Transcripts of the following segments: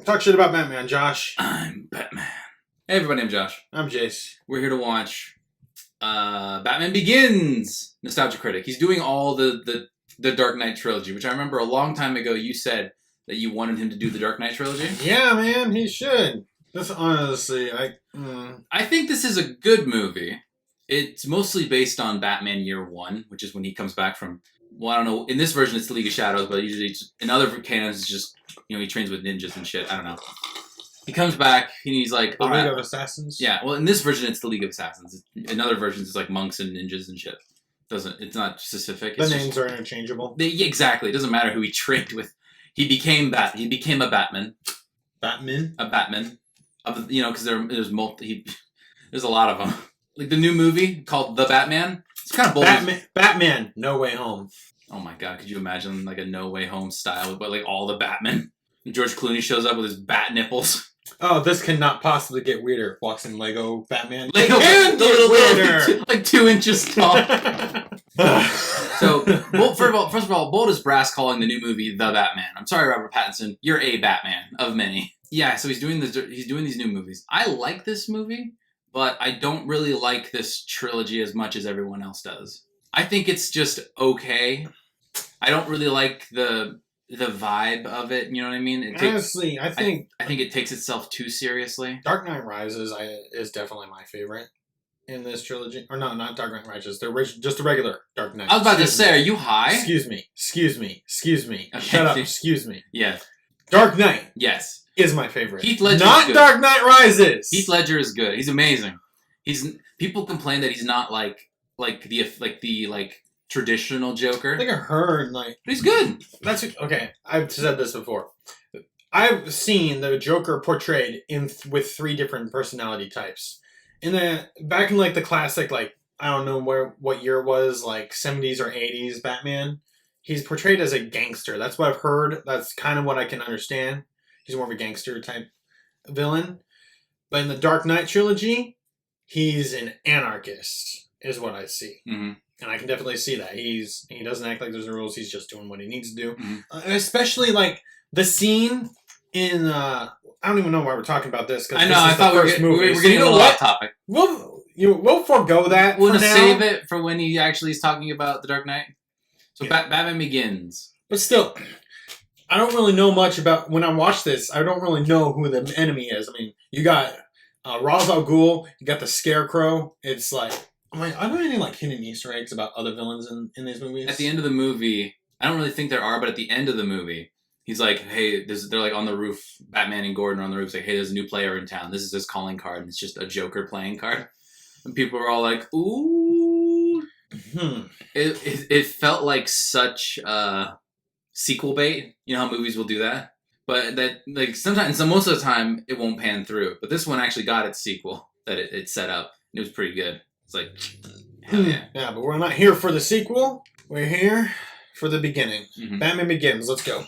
Talk shit about Batman, Josh. I'm Batman. Hey everybody, I'm Josh. I'm Jace. We're here to watch Batman Begins! Nostalgia Critic. He's doing all the Dark Knight trilogy, which I remember a long time ago you said that you wanted him to do the Dark Knight trilogy. Yeah, man, he should. That's honestly, I think this is a good movie. It's mostly based on Batman Year One, which is when he comes back from, well, I don't know, in this version it's the League of Shadows, but usually it's, in other canons it's just, you know, he trains with ninjas and shit, I don't know. He comes back and he's like, the League of Assassins? Yeah, well in this version it's the League of Assassins. In other versions it's like monks and ninjas and shit. It's not specific. The names are interchangeable. Yeah, exactly. It doesn't matter who he trained with. He became a Batman. Batman? A Batman. You know, because there's a lot of them. Like the new movie called The Batman. It's kind of bold. Batman, No Way Home. Oh my god, could you imagine like a No Way Home style with like all the Batman? And George Clooney shows up with his bat nipples. Oh, this cannot possibly get weirder. Walks in Lego Batman. Lego weirder. Like 2 inches tall. So, first of all, bold as brass calling the new movie The Batman. I'm sorry, Robert Pattinson. You're a Batman of many. Yeah, so he's doing these new movies. I like this movie, but I don't really like this trilogy as much as everyone else does. I think it's just okay. I don't really like the vibe of it. You know what I mean? Honestly, I think it takes itself too seriously. Dark Knight Rises is definitely my favorite in this trilogy. Or no, not Dark Knight Rises. Just the regular Dark Knight. I was about to say, are you high? Excuse me. Okay. Shut up. Excuse me. Yes. Dark Knight. Yes. Is my favorite. Heath Ledger. Not good. Dark Knight Rises. Heath Ledger is good. He's amazing. People complain that he's not like the traditional Joker. I think I heard but he's good. That's okay. I've said this before. I've seen the Joker portrayed with 3 different personality types. Back in like the classic, like I don't know what year it was, like 70s or 80s Batman. He's portrayed as a gangster. That's what I've heard. That's kind of what I can understand. He's more of a gangster type villain. But in the Dark Knight trilogy, he's an anarchist, is what I see. Mm-hmm. And I can definitely see that. He doesn't act like there's no rules. He's just doing what he needs to do. Mm-hmm. Especially like the scene in I don't even know why we're talking about this. I know. I thought we were getting a little off topic. We'll forego that. We'll just save it for when he actually is talking about the Dark Knight. So yeah. Batman Begins. But still, I don't really know much about when I watch this. I don't really know who the enemy is. I mean, you got Ra's al Ghul. You got the Scarecrow. It's like, are there any like hidden Easter eggs about other villains in these movies? At the end of the movie, I don't really think there are, but at the end of the movie, he's like, hey, they're like on the roof. Batman and Gordon are on the roof. It's like, hey, there's a new player in town. This is his calling card, and it's just a Joker playing card. And people are all like, ooh. It felt like such sequel bait. You know how movies will do that? But that like sometimes, so most of the time, it won't pan through. But this one actually got its sequel that it set up. It was pretty good. It's like, hell yeah. Yeah, but we're not here for the sequel. We're here for the beginning. Mm-hmm. Batman Begins. Let's go.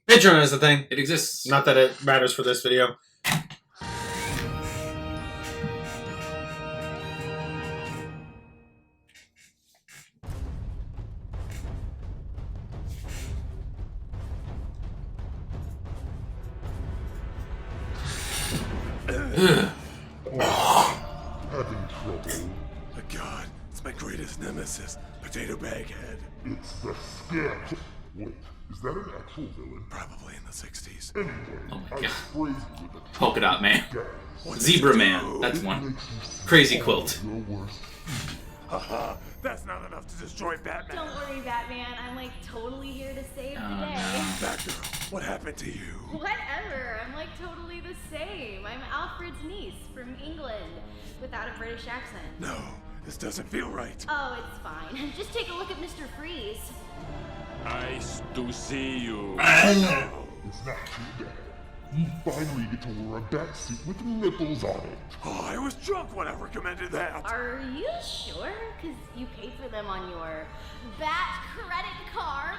Patreon is the thing. It exists. Not that it matters for this video. Having trouble? Oh God, it's my greatest nemesis, Potato Baghead. It's the Scarecrow. Wait, is that an actual villain? Probably in the 60s. Anyway, Oh my I God. sprayed you with a Polka Dot Man. gas. Zebra Man. That's one. Crazy Quilt. Your worst. Haha, that's not enough to destroy Batman. Don't worry, Batman. I'm like totally here to save the day. No. Batgirl, what happened to you? Whatever. I'm like totally the same. I'm Alfred's niece from England without a British accent. No, this doesn't feel right. Oh, it's fine. Just take a look at Mr. Freeze. Nice to see you. It's not too bad. You finally get to wear a batsuit with nipples on it. Oh, I was drunk when I recommended that. Are you sure? Because you paid for them on your Bat credit card.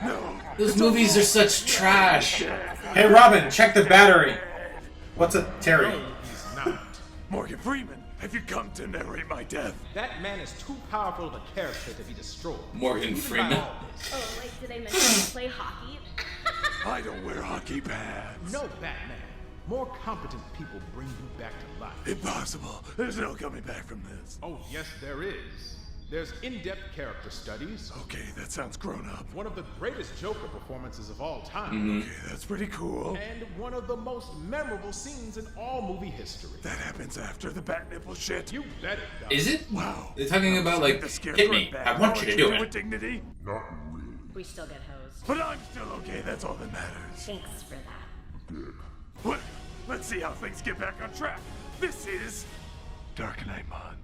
No. Those movies are such trash. Hey, Robin, check the battery. What's a Terry? He's not. Morgan Freeman, Have you come to narrate my death? That man is too powerful of a character to be destroyed. Morgan Even by Freeman. all this. Oh, like, did I mention you play hockey? I don't wear hockey pads. No, Batman. More competent people bring you back to life. Impossible. There's no coming back from this. Oh, yes, there is. There's in-depth character studies. Okay, that sounds grown up. One of the greatest Joker performances of all time. Okay, that's pretty cool. And one of the most memorable scenes in all movie history. That happens after the bat nipple shit. You bet it does. Is it? Wow. They're talking about, like, The Scarecrow hit me. and bat I want you to do with it. dignity. Not really. We still get hosed. But I'm still okay, that's all that matters. Thanks for that. What? Let's see how things get back on track. This is Dark Knight Mod.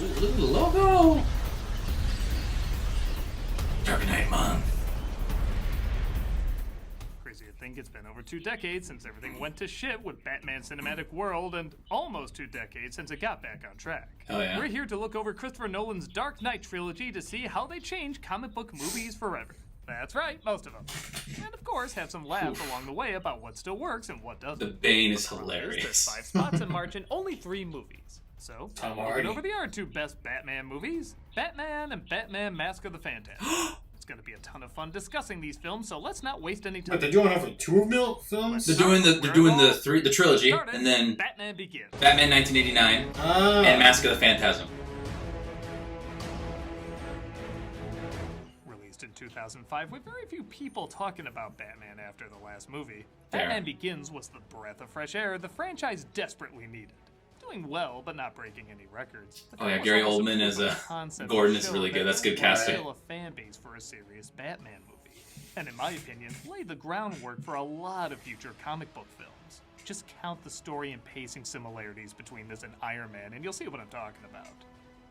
Ooh, look at the logo. Dark Knight Month. Crazy to think it's been over 2 decades since everything went to shit with Batman Cinematic World, and almost 2 decades since it got back on track. Oh, yeah? We're here to look over Christopher Nolan's Dark Knight trilogy to see how they change comic book movies forever. That's right, most of them. And of course, have some laughs along the way about what still works and what doesn't. The Bane is There's hilarious. 5 spots in March and only 3 movies. So, Tom looking Hardy. over the other 2 best Batman movies, Batman and Batman Mask of the Phantasm. It's going to be a ton of fun discussing these films, so let's not waste any time. But they're doing only 2 films? They're doing the trilogy, Started, and then Batman Begins. Batman 1989 and Mask of the Phantasm. Released in 2005, with very few people talking about Batman after the last movie. Fair. Batman Begins was the breath of fresh air the franchise desperately needed. Doing well, but not breaking any records. The Oh, yeah, film was Gary also Oldman proof as of a the concept Gordon of is show really that good. That's good there was casting. still a fan base for a serious Batman movie. And in my opinion, laid the groundwork for a lot of future comic book films. Just count the story and pacing similarities between this and Iron Man, and you'll see what I'm talking about.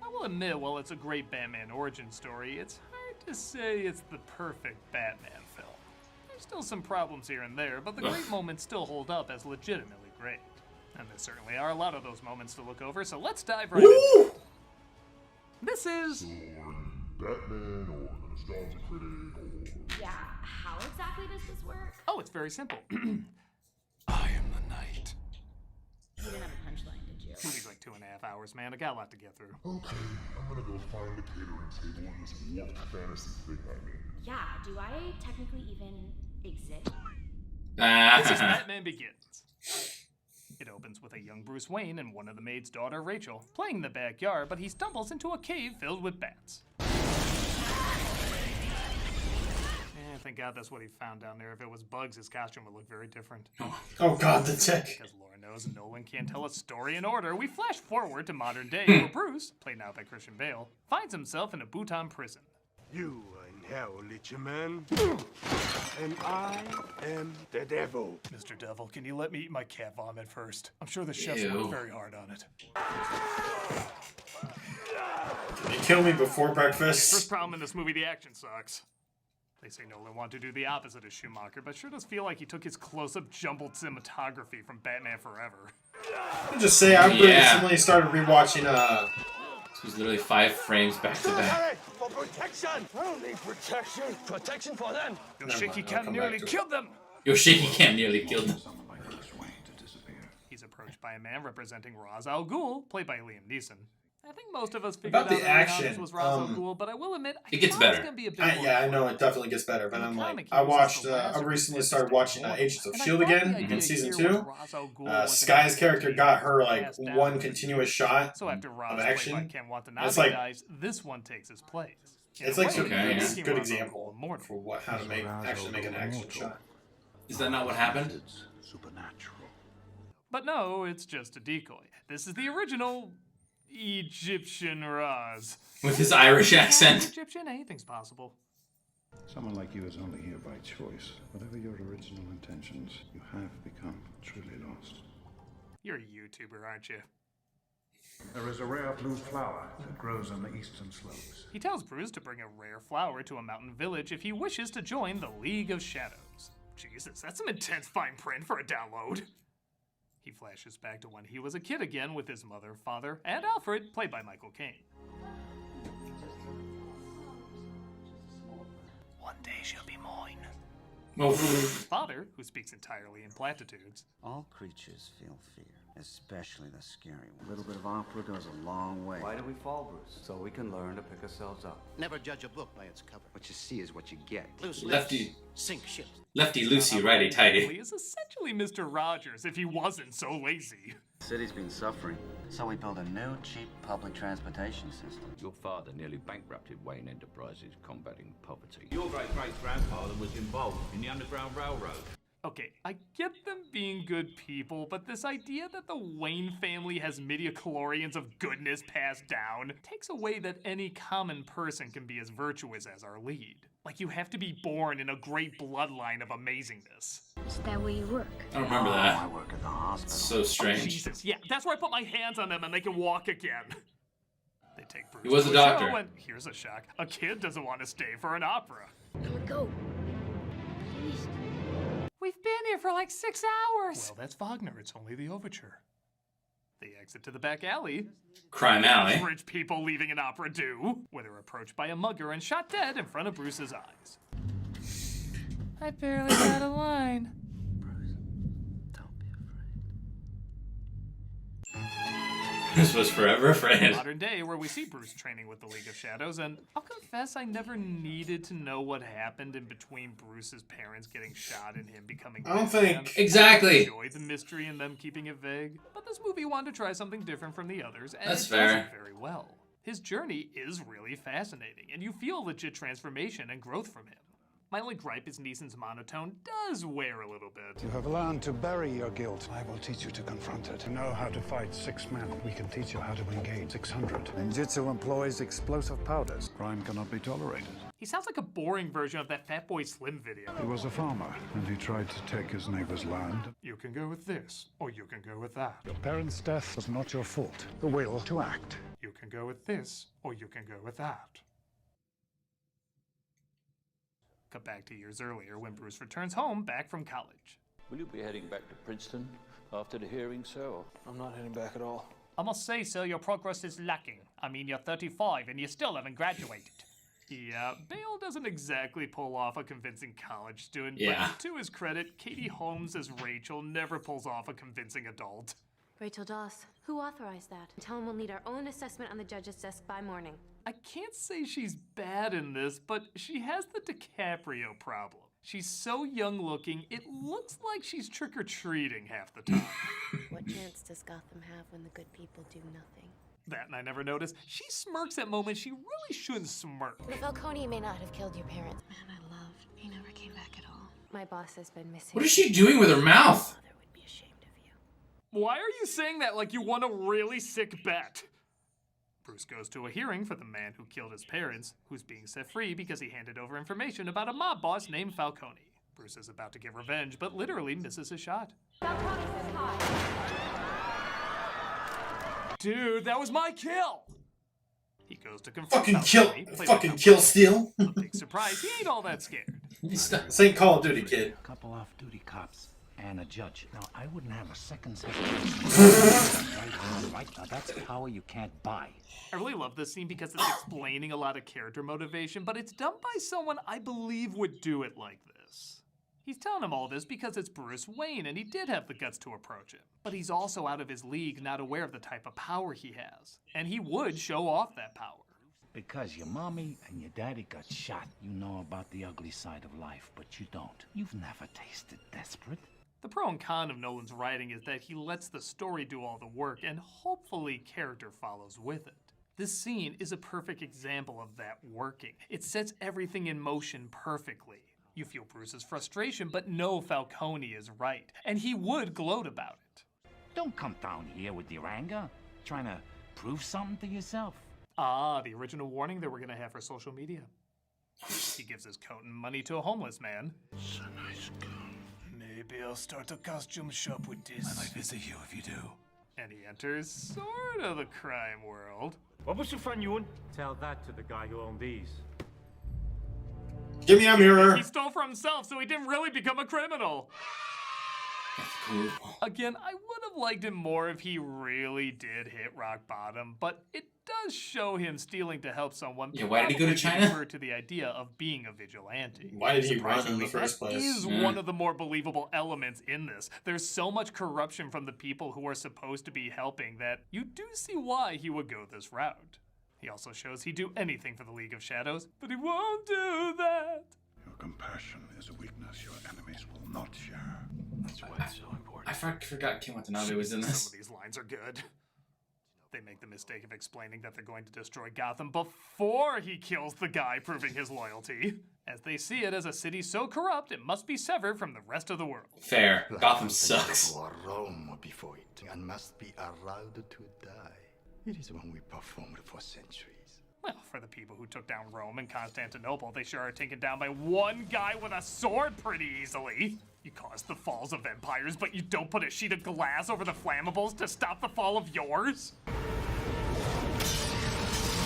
I will admit, while it's a great Batman origin story, it's hard to say it's the perfect Batman film. There's still some problems here and there, but the great moments still hold up as legitimately great. And there certainly are a lot of those moments to look over, so let's dive right in. This is... Or Batman, or the Nostalgia Critic, or... Yeah, how exactly does this work? Oh, it's very simple. I am the Knight. You didn't have a punchline, did you? Movie's like 2.5 hours, man. I got a lot to get through. Okay, I'm gonna go find the catering table in this warped fantasy thing I'm in. Yeah, do I technically even exist? This is Batman Begins. It opens with a young Bruce Wayne and one of the maid's daughter, Rachel, playing in the backyard, but he stumbles into a cave filled with bats. Thank God that's what he found down there. If it was bugs, his costume would look very different. Oh god, the tech. Because Laura knows Nolan can't tell a story in order, we flash forward to modern day, where Bruce, played now by Christian Bale, finds himself in a Bhutan prison. You are in hell, Lich Man. And I am the devil. Mr. Devil, can you let me eat my cat vomit first? I'm sure the chefs Ew. worked very hard on it. Can you kill me before breakfast? First problem in this movie, the action sucks. They say Nolan wanted to do the opposite of Schumacher, but sure does feel like he took his close-up jumbled cinematography from Batman Forever. I'll just say I recently started rewatching This was literally 5 frames back to back. For protection! I don't need protection. Protection for them. Your Never shaky mind, I'll cat come nearly back to it. killed them! Your shaky cam nearly killed him. He's approached by a man representing Ra's al Ghul, played by Liam Neeson. I think most of us figured About out the early on action, this was Ra's al Ghul, but I will admit, I it gets thought it was better. gonna be a bit more yeah, I know fun. it definitely gets better, but In the I'm like, comic, I he was watched, just the last I of recently his started sister watching Dawn. Agents of And I S.H.I.E.L.D. thought the again idea in season here was 2. Ra's al Ghul was Sky's an character entity got her like passed down one through continuous the shot So after Ra's, of played by action. Ken Watanabe, It's like dies, this one takes his place. In It's a like way, some Okay, making yeah. good Ra's al Ghul example immortal. for what how to make actually make an action shot. Is that not what happened? Supernatural. But no, it's just a decoy. This is the original Egyptian Ra's. With his Irish accent. Egyptian, anything's possible. Someone like you is only here by choice. Whatever your original intentions, you have become truly lost. You're a YouTuber, aren't you? There is a rare blue flower that grows on the eastern slopes. He tells Bruce to bring a rare flower to a mountain village if he wishes to join the League of Shadows. Jesus, that's some intense fine print for a download. He flashes back to when he was a kid again with his mother, father, and Alfred, played by Michael Caine. One day she'll be mine. His father, who speaks entirely in platitudes. All creatures feel fear, especially the scary ones. A little bit of opera goes a long way. Why do we fall, Bruce? So we can learn to pick ourselves up. Never judge a book by its cover. What you see is what you get. Loose Lefty. lips sink ships. Lefty loosey, righty tighty. He is essentially Mr. Rogers if he wasn't so lazy. The city's been suffering, so we built a new, cheap public transportation system. Your father nearly bankrupted Wayne Enterprises combating poverty. Your great-great-grandfather was involved in the Underground Railroad. Okay, I get them being good people, but this idea that the Wayne family has midichlorians of goodness passed down takes away that any common person can be as virtuous as our lead. Like, you have to be born in a great bloodline of amazingness. Is that where you work? I don't remember that. I work at the hospital. It's so strange. Oh, Jesus, yeah, that's where I put my hands on them and they can walk again. They take Bruce He was to a doctor. show, and here's a shock. A kid doesn't want to stay for an opera. Can we go? Please. We've been here for like 6 hours. Well, that's Wagner. It's only the overture. They exit to the back alley. Crime alley. Rich people leaving an opera do, where they're approached by a mugger and shot dead in front of Bruce's eyes. I barely got a line. Bruce, don't be afraid. This was forever afraid. Modern day, where we see Bruce training with the League of Shadows, and I'll confess I never needed to know what happened in between Bruce's parents getting shot and him becoming I don't Batman. think- Exactly. I enjoyed the mystery and them keeping it vague, but this movie wanted to try something different from the others, and That's it does it fair. very well. His journey is really fascinating, and you feel legit transformation and growth from him. My only gripe is Neeson's monotone does wear a little bit. You have learned to bury your guilt. I will teach you to confront it. To know how to fight 6 men. We can teach you how to engage 600. Ninjutsu employs explosive powders. Crime cannot be tolerated. He sounds like a boring version of that Fatboy Slim video. He was a farmer, and he tried to take his neighbor's land. You can go with this, or you can go with that. Your parents' death was not your fault. The will to act. You can go with this, or you can go with that. Cut back to years earlier when Bruce returns home back from college. Will you be heading back to Princeton after the hearing, sir? Or... I'm not heading back at all. I must say, sir, your progress is lacking. I mean, you're 35 and you still haven't graduated. Yeah, Bale doesn't exactly pull off a convincing college student, Yeah. but to his credit, Katie Holmes as Rachel never pulls off a convincing adult. Rachel Doss, who authorized that? Tell him we'll need our own assessment on the judge's desk by morning. I can't say she's bad in this, but she has the DiCaprio problem. She's so young looking, it looks like she's trick-or-treating half the time. What chance does Gotham have when the good people do nothing? That and I never noticed. She smirks at moments she really shouldn't smirk. The Falcone may not have killed your parents. Man, I loved. He never came back at all. My boss has been missing. What is she doing with her mouth? Mother would be ashamed of you. Why are you saying that like you won a really sick bet? Bruce goes to a hearing for the man who killed his parents, who's being set free because he handed over information about a mob boss named Falcone. Bruce is about to get revenge, but literally misses his shot. Falcone says hi. Dude, that was my kill! He goes to confront Fucking kill, Falcone, played by fucking Tom kill Cruise. steal. Big surprise, he ain't all that scared. This ain't Call of Duty, kid. A couple off-duty cops and a judge. Now, I wouldn't have a second's hesitation. Right now, that's power you can't buy. I really love this scene because it's explaining a lot of character motivation, but it's done by someone I believe would do it like this. He's telling him all this because it's Bruce Wayne, and he did have the guts to approach him. But he's also out of his league, not aware of the type of power he has. And he would show off that power. Because your mommy and your daddy got shot, you know about the ugly side of life, but you don't. You've never tasted desperate. The pro and con of Nolan's writing is that he lets the story do all the work, and hopefully character follows with it. This scene is a perfect example of that working. It sets everything in motion perfectly. You feel Bruce's frustration, but know Falcone is right, and he would gloat about it. Don't come down here with your anger, trying to prove something to yourself. Ah, the original warning that we're gonna have for social media. He gives his coat and money to a homeless man. It's a nice girl. Maybe I'll start a costume shop with this. I might visit you if you do. And he enters sort of the crime world. What was your friend Ewan? Tell that to the guy who owned these. Give me a mirror. He stole for himself, so he didn't really become a criminal. Again, I would have liked him more if he really did hit rock bottom, but it does show him stealing to help someone. Yeah, why did he go to probably China? refer to the idea of being a vigilante. Why did he run in Surprisingly, the first that place? is one of the more believable elements in this. There's so much corruption from the people who are supposed to be helping that you do see why he would go this route. He also shows he'd do anything for the League of Shadows, but he won't do that. Your compassion is a weakness your enemies will not share. That's why it's so important. I forgot Kim Watanabe was in this. Some of these lines are good. They make the mistake of explaining that they're going to destroy Gotham before he kills the guy, proving his loyalty. As they see it as a city so corrupt, it must be severed from the rest of the world. Fair. Gotham sucks. For Rome before it, and must be allowed to die. It is one we performed for centuries. Well, for the people who took down Rome and Constantinople, they sure are taken down by one guy with a sword pretty easily. You cause the falls of empires, but you don't put a sheet of glass over the flammables to stop the fall of yours?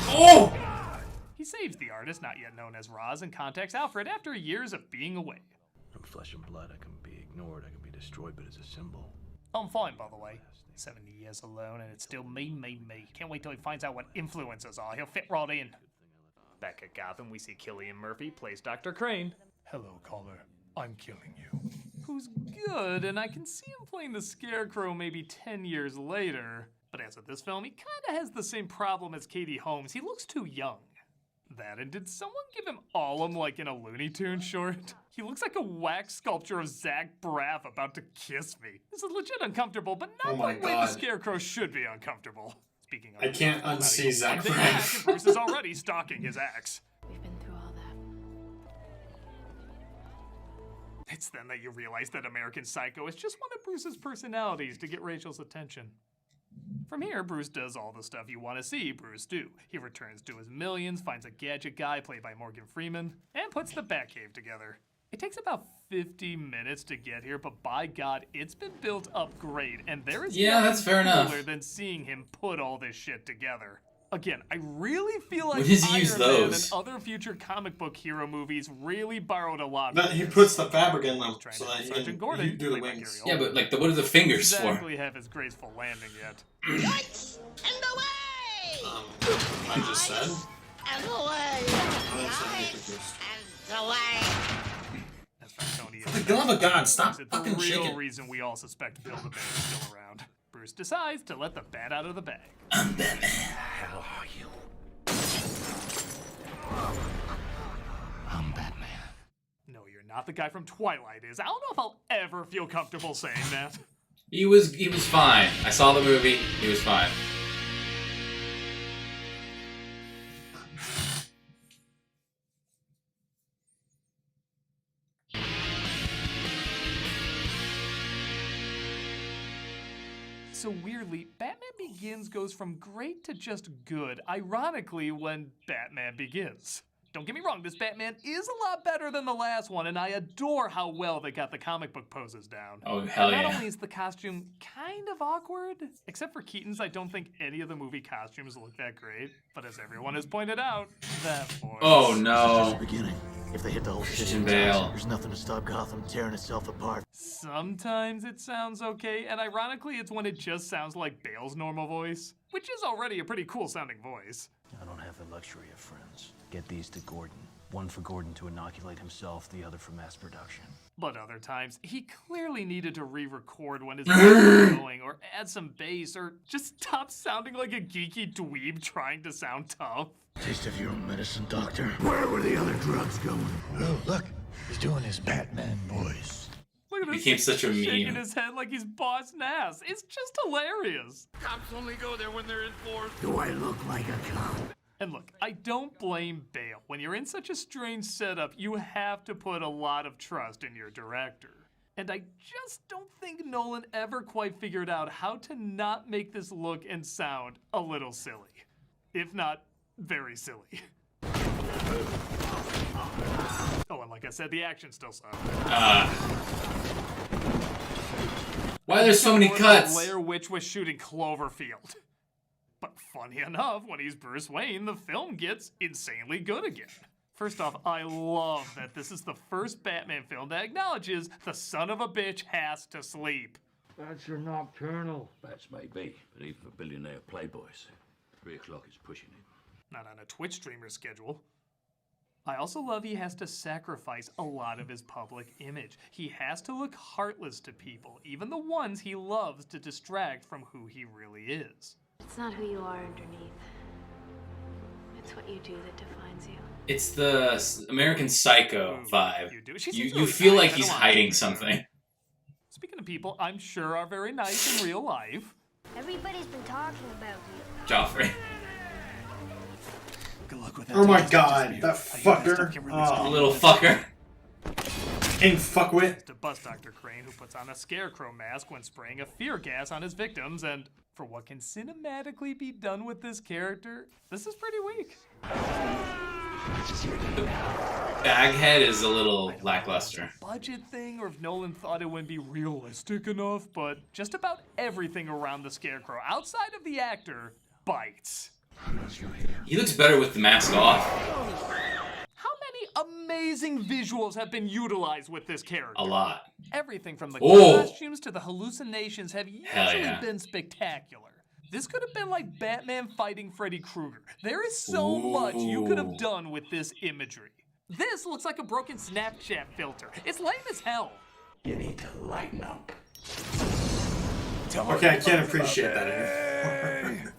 Oh! He saves the artist, not yet known as Roz, and contacts Alfred after years of being away. I'm flesh and blood. I can be ignored. I can be destroyed, but as a symbol. I'm fine, by the way. 70 years alone, and it's still me. Can't wait till he finds out what influencers are. He'll fit right in. Back at Gotham, we see Cillian Murphy plays Dr. Crane. Hello, caller. I'm killing you. Who's good, and I can see him playing the Scarecrow maybe 10 years later. But as with this film, he kinda has the same problem as Katie Holmes. He looks too young. That, and did someone give him Allum like in a Looney Tunes short? He looks like a wax sculpture of Zach Braff about to kiss me. This is legit uncomfortable, but not the way the Scarecrow should be uncomfortable. Speaking of, I can't unsee Zach Braff. Braff. Bruce is already stalking his ex. We've been through all that. It's then that you realize that American Psycho is just one of Bruce's personalities to get Rachel's attention. From here, Bruce does all the stuff you want to see Bruce do. He returns to his millions, finds a gadget guy played by Morgan Freeman, and puts the Batcave together. It takes about 50 minutes to get here, but by God, it's been built up great, and there is that's fair enough. cooler than seeing him put all this shit together. Again, I really feel like When does he use Iron Man those? and other future comic book hero movies really borrowed a lot. But from he this. puts the fabric in them Trying so to that have he Sergeant can Gordon, do the played by wings. Gary Yeah, but like, what are the fingers for? exactly have his graceful landing yet. Yikes! And away! I just said. And away! And away! As for Tony, For the love of God, stop is it fucking the real shaking. reason we all suspect Bill the Bat is still around. Bruce decides to let the bat out of the bag. I'm Batman. Hell are you? I'm Batman. No, you're not the guy from Twilight is. I don't know if I'll ever feel comfortable saying that. He was fine. I saw the movie. He was fine. So weirdly, Batman Begins goes from great to just good, ironically, when Batman Begins. Don't get me wrong, this Batman is a lot better than the last one, and I adore how well they got the comic book poses down. Oh, hell Not yeah. only is the costume kind of awkward, except for Keaton's, I don't think any of the movie costumes look that great. But as everyone has pointed out, that voice. Oh no. Just the beginning. If they hit the whole city, Christian Bale. there's nothing to stop Gotham tearing itself apart. Sometimes it sounds okay, and ironically, it's when it just sounds like Bale's normal voice, which is already a pretty cool sounding voice. I don't have the luxury of friends. Get these to Gordon. One for Gordon to inoculate himself, the other for mass production. But other times, he clearly needed to re-record when his voice was going, or add some bass, or just stop sounding like a geeky dweeb trying to sound tough. Taste of your own medicine, Doctor. Where were the other drugs going? Oh, look. He's doing his Batman voice. Look at this Became such a shaking meme. his head like he's Boss Nass. It's just hilarious. Cops only go there when they're in force. Do I look like a cop? And look, I don't blame Bale. When you're in such a strange setup, you have to put a lot of trust in your director. And I just don't think Nolan ever quite figured out how to not make this look and sound a little silly. If not, very silly. Oh, and like I said, the action still sucks. Why are there so many cuts? Blair Witch was shooting Cloverfield. But funny enough, when he's Bruce Wayne, the film gets insanely good again. First off, I love that this is the first Batman film that acknowledges the son of a bitch has to sleep. That's your nocturnal. Bats may be, but even for billionaire playboys, 3 o'clock is pushing it. Not on a Twitch streamer schedule. I also love he has to sacrifice a lot of his public image. He has to look heartless to people, even the ones he loves, to distract from who he really is. It's not who you are underneath. It's what you do that defines you. It's the American Psycho vibe. You really feel nice. like I he's don't want hiding to- something. Speaking of people I'm sure are very nice in real life. Everybody's been talking about you. Joffrey. Good luck with Oh my god, that fucker. Little fucker. Ain't fuckwit. To bust Dr. Crane, who puts on a Scarecrow mask when spraying a fear gas on his victims, and for what can cinematically be done with this character, this is pretty weak. Baghead is a little lackluster. Budget thing, or if Nolan thought it wouldn't be realistic enough, but just about everything around the Scarecrow, outside of the actor, bites. He looks better with the mask off. How many amazing visuals have been utilized with this character? A lot. Everything from the Oh. costumes to the hallucinations have Hell usually yeah. been spectacular. This could have been like Batman fighting Freddy Krueger. There is so much you could have done with this imagery. This looks like a broken Snapchat filter. It's lame as hell. You need to lighten up. Okay, I can't appreciate that anymore.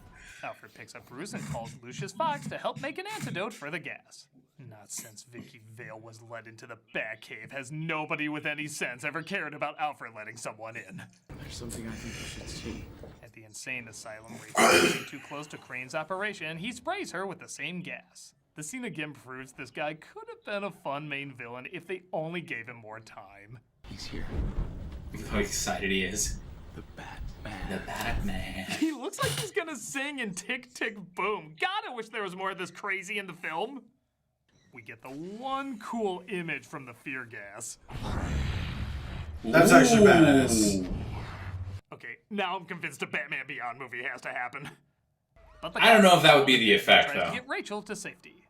Alfred picks up Bruce and calls Lucius Fox to help make an antidote for the gas. Not since Vicky Vale was led into the Batcave has nobody with any sense ever cared about Alfred letting someone in. There's something I think you should see. At the insane asylum, Rachel's getting too close to Crane's operation, he sprays her with the same gas. The scene again proves this guy could have been a fun main villain if they only gave him more time. He's here. Look how excited he is. The Batman. The Batman. He looks like he's gonna sing in Tick Tick Boom. God, I wish there was more of this crazy in the film. We get the one cool image from the fear gas. That's actually badass. Okay, now I'm convinced a Batman Beyond movie has to happen. But I don't know if that would be the effect, tries to though. get Rachel to safety.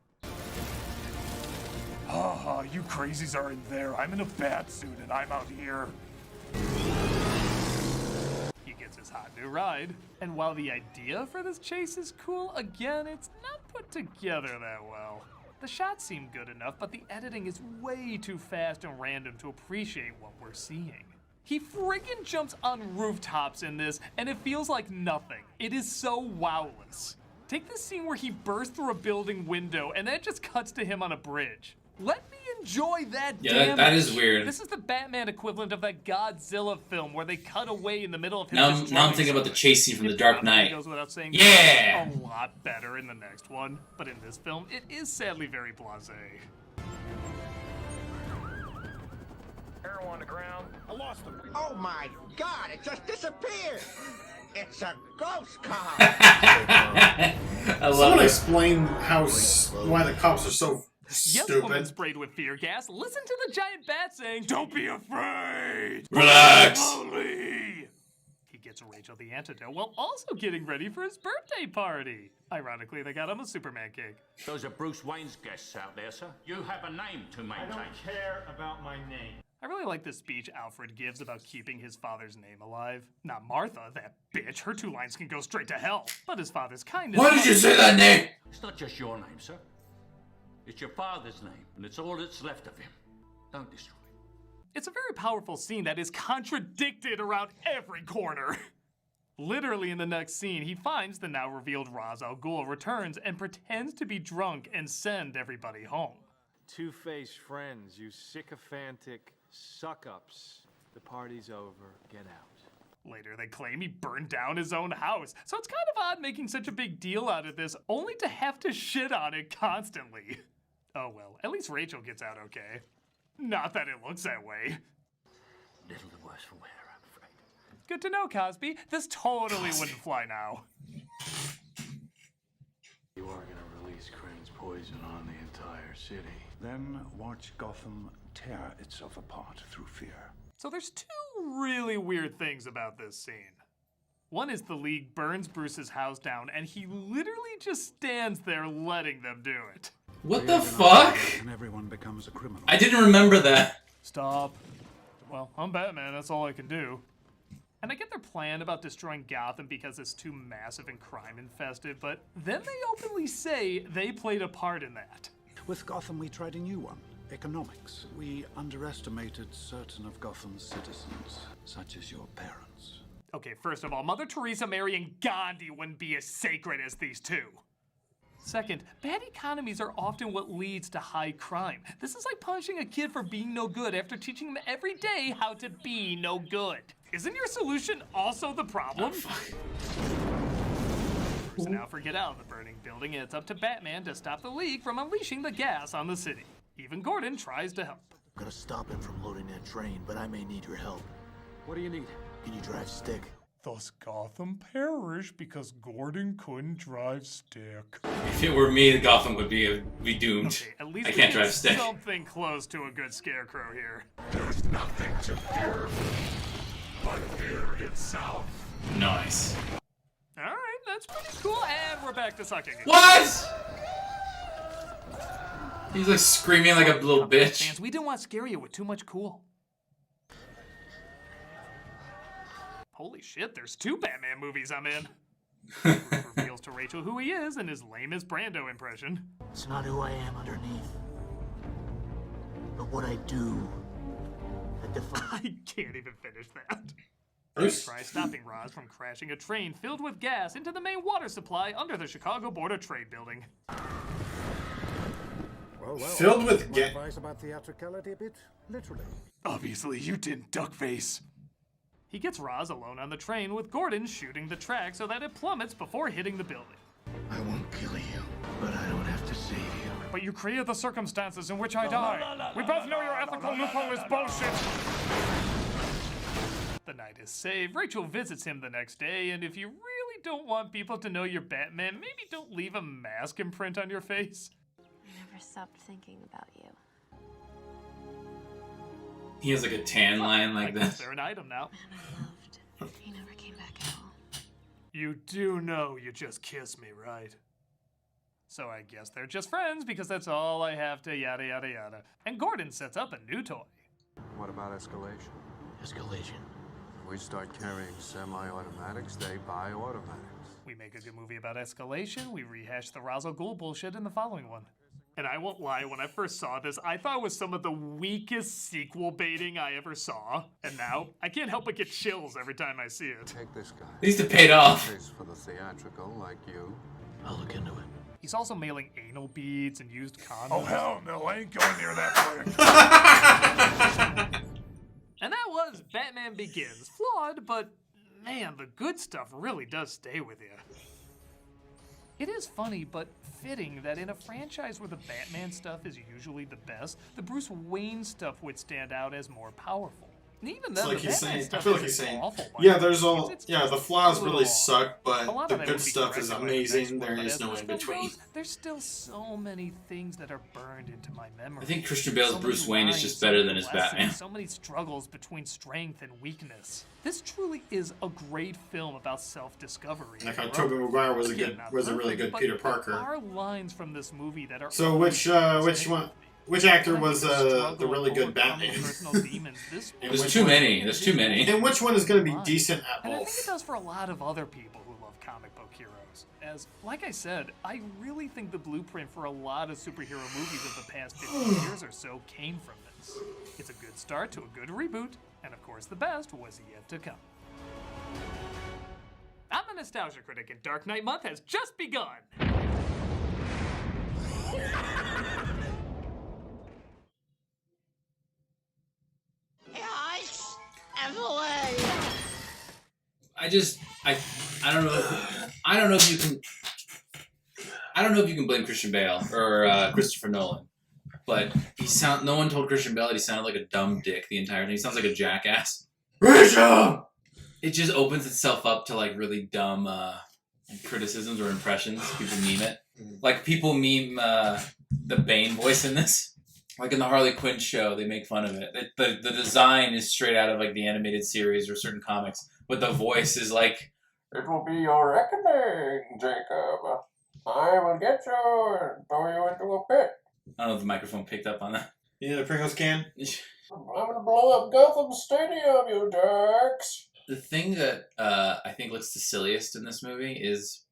Ah, you crazies are in there. I'm in a bat suit and I'm out here. He gets his hot new ride. And while the idea for this chase is cool, again, it's not put together that well. The shots seem good enough, but the editing is way too fast and random to appreciate what we're seeing. He friggin' jumps on rooftops in this, and it feels like nothing. It is so wowless. Take the scene where he bursts through a building window, and then it just cuts to him on a bridge. Let me enjoy that Yeah, damage. that is weird. This is the Batman equivalent of that Godzilla film where they cut away in the middle of him Now I'm destroying thinking about the something. chase scene from The Dark Knight. It goes without saying, Yeah! a lot better in the next one, but in this film, it is sadly very blasé. Arrow on the ground. I lost him. Oh my god, it just disappeared! It's a ghost cop! I love Someone it. explain why the cops are so Yes, woman stupid. sprayed with fear gas. Listen to the giant bat saying, "Don't be afraid. Relax." Slowly." He gets Rachel the antidote while also getting ready for his birthday party. Ironically, they got him a Superman cake. Those are Bruce Wayne's guests out there, sir. You have a name to maintain. I don't care about my name. I really like the speech Alfred gives about keeping his father's name alive. Not Martha, that bitch. Her 2 lines can go straight to hell. But his father's kindness. Why did you say that name? It's not just your name, sir. It's your father's name, and it's all that's left of him. Don't destroy it. It's a very powerful scene that is contradicted around every corner. Literally in the next scene, he finds the now revealed Ra's al Ghul returns and pretends to be drunk and send everybody home. Two-faced friends, you sycophantic suck-ups. The party's over. Get out. Later, they claim he burned down his own house, so it's kind of odd making such a big deal out of this, only to have to shit on it constantly. Oh well, at least Rachel gets out okay. Not that it looks that way. Little the worse for wear, I'm afraid. Good to know, Cosby. This totally wouldn't fly now. You are gonna release Crane's poison on the entire city. Then watch Gotham tear itself apart through fear. So there's 2 really weird things about this scene. One is the League burns Bruce's house down, and he literally just stands there letting them do it. What the fuck? And everyone becomes a criminal. I didn't remember that. Stop. Well, I'm Batman, that's all I can do. And I get their plan about destroying Gotham because it's too massive and crime-infested, but then they openly say they played a part in that. With Gotham, we tried a new one. Economics. We underestimated certain of Gotham's citizens, such as your parents. Okay, first of all, Mother Teresa, Mary, and Gandhi wouldn't be as sacred as these two. Second, bad economies are often what leads to high crime. This is like punishing a kid for being no good after teaching them every day how to be no good. Isn't your solution also the problem? So now forget out of the burning building, and it's up to Batman to stop the leak from unleashing the gas on the city. Even Gordon tries to help. I'm gonna stop him from loading that train, but I may need your help. What do you need? Can you drive stick? Thus Gotham perished because Gordon couldn't drive stick. If it were me, Gotham would be doomed. Okay, at least I can't drive stick. Something close to a good Scarecrow here. There's nothing to fear but fear itself. Nice. Alright, that's pretty cool, and we're back to sucking it. What? He's like screaming like a little bitch. Fans, we didn't want to scare you with too much cool. Holy shit, there's 2 Batman movies I'm in. Reveals to Rachel who he is in his lamest Brando impression. It's not who I am underneath, but what I do. I can't even finish that. Bruce? Try stopping Roz from crashing a train filled with gas into the main water supply under the Chicago Board of Trade building. Well, Filled with gas. Advice about theatricality a bit? Literally. Obviously, you didn't, duckface. He gets Roz alone on the train with Gordon shooting the track so that it plummets before hitting the building. I won't kill you, but I don't have to save you. But you created the circumstances in which I die. We both know your ethical loophole is bullshit. The night is saved. Rachel visits him the next day, and if you really don't want people to know you're Batman, maybe don't leave a mask imprint on your face. I never stopped thinking about you. He has like a tan line like this. They're an item now. Man, I loved. He never came back at all. You do know you just kissed me, right? So I guess they're just friends because that's all I have to yada yada yada. And Gordon sets up a new toy. What about escalation? Escalation. If we start carrying semi-automatics, they buy automatics. We make a good movie about escalation, we rehash the Ra's al Ghul bullshit in the following one. And I won't lie, when I first saw this, I thought it was some of the weakest sequel baiting I ever saw. And now, I can't help but get chills every time I see it. Take this guy. At least it paid off. Case for the theatrical, like you. I'll look into it. He's also mailing anal beads and used condoms. Oh, hell no, I ain't going near that place. And that was Batman Begins. Flawed, but man, the good stuff really does stay with you. It is funny, but fitting that in a franchise where the Batman stuff is usually the best, the Bruce Wayne stuff would stand out as more powerful. And even then, like the he's Batman saying, I stuff feel like isn't he's saying, awful, but yeah, there's all, it's yeah, the flaws a really little suck, A but lot the of that good would be stuff is corrected by the next amazing. one, There but is as no this in film between. goes, there's still so many things that are burned into my memory. I think Christian Bale's So Bruce many Wayne is lines, just so better many than his lessons, Batman. So many struggles between strength and weakness. This truly is a great film about self-discovery. Like how Tobey Maguire was a Again, not really perfect, good but Peter there Parker. are lines from this movie that are So which actor was the really good Batman? There's too many. There's too many. And which one is going to be decent at And I think both? it does for a lot of other people who love comic book heroes. As, like I said, I really think the blueprint for a lot of superhero movies of the past 15 years or so came from this. It's a good start to a good reboot, and of course the best was yet to come. I'm a Nostalgia Critic, and Dark Knight Month has just begun! I don't know if you can. I don't know if you can blame Christian Bale or Christopher Nolan, but no one told Christian Bale that he sounded like a dumb dick the entire thing. He sounds like a jackass. Rachel! It just opens itself up to like really dumb criticisms or impressions. People meme it. Like people meme the Bane voice in this. Like in the Harley Quinn show, they make fun of it. The design is straight out of like the animated series or certain comics, but the voice is like, "It will be your reckoning, Jacob. I will get you and throw you into a pit." I don't know if the microphone picked up on that. You need a Pringles can? I'm gonna blow up Gotham Stadium, you jerks. The thing that I think looks the silliest in this movie is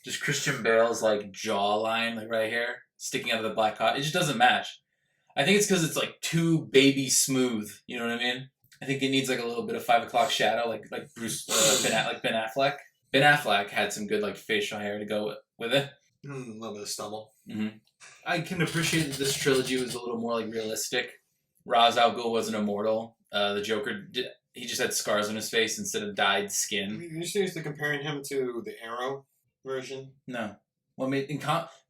just Christian Bale's like jawline, like right here, sticking out of the black cotton. It just doesn't match. I think it's because it's like too baby smooth. You know what I mean? I think it needs like a little bit of 5 o'clock shadow, like Bruce Ben Affleck. Ben Affleck had some good like facial hair to go with it. A little bit of stubble. Mm-hmm. I can appreciate that this trilogy was a little more like realistic. Ra's al Ghul wasn't immortal. The Joker, he just had scars on his face instead of dyed skin. Are you seriously comparing him to the Arrow version? No. Well, I mean,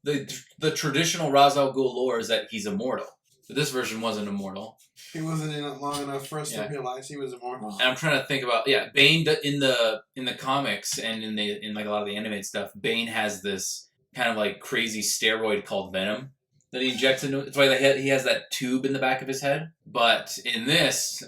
the traditional Ra's al Ghul lore is that he's immortal. But this version wasn't immortal. He wasn't in it long enough for us to realize he was immortal. And I'm trying to think about Bane in the comics and in like a lot of the animated stuff. Bane has this kind of like crazy steroid called Venom that he injects into. It's why he has that tube in the back of his head. But in this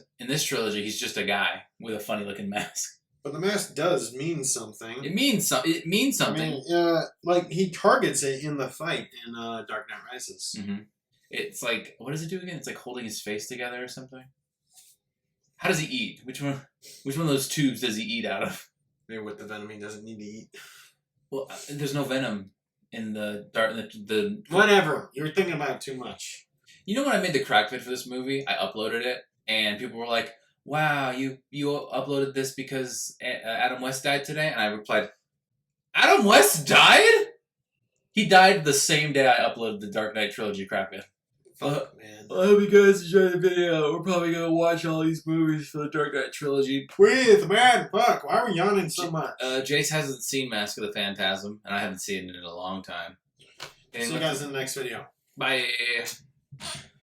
trilogy, he's just a guy with a funny looking mask. But the mask does mean something. It means something. I mean, like he targets it in the fight in Dark Knight Rises. Mm-hmm. It's like, what does it do again? It's like holding his face together or something. How does he eat? Which one of those tubes does he eat out of? Maybe with the venom he doesn't need to eat. Well, there's no venom in the Whatever. You're thinking about it too much. You know when I made the crack vid for this movie, I uploaded it, and people were like, "Wow, you uploaded this because Adam West died today?" And I replied, "Adam West died? He died the same day I uploaded the Dark Knight trilogy crack vid." Fuck, man. I hope you guys enjoyed the video. We're probably gonna watch all these movies for the Dark Knight trilogy. Breathe, man. Fuck. Why are we yawning so much? Jace hasn't seen Mask of the Phantasm, and I haven't seen it in a long time. See you guys in the next video. Bye.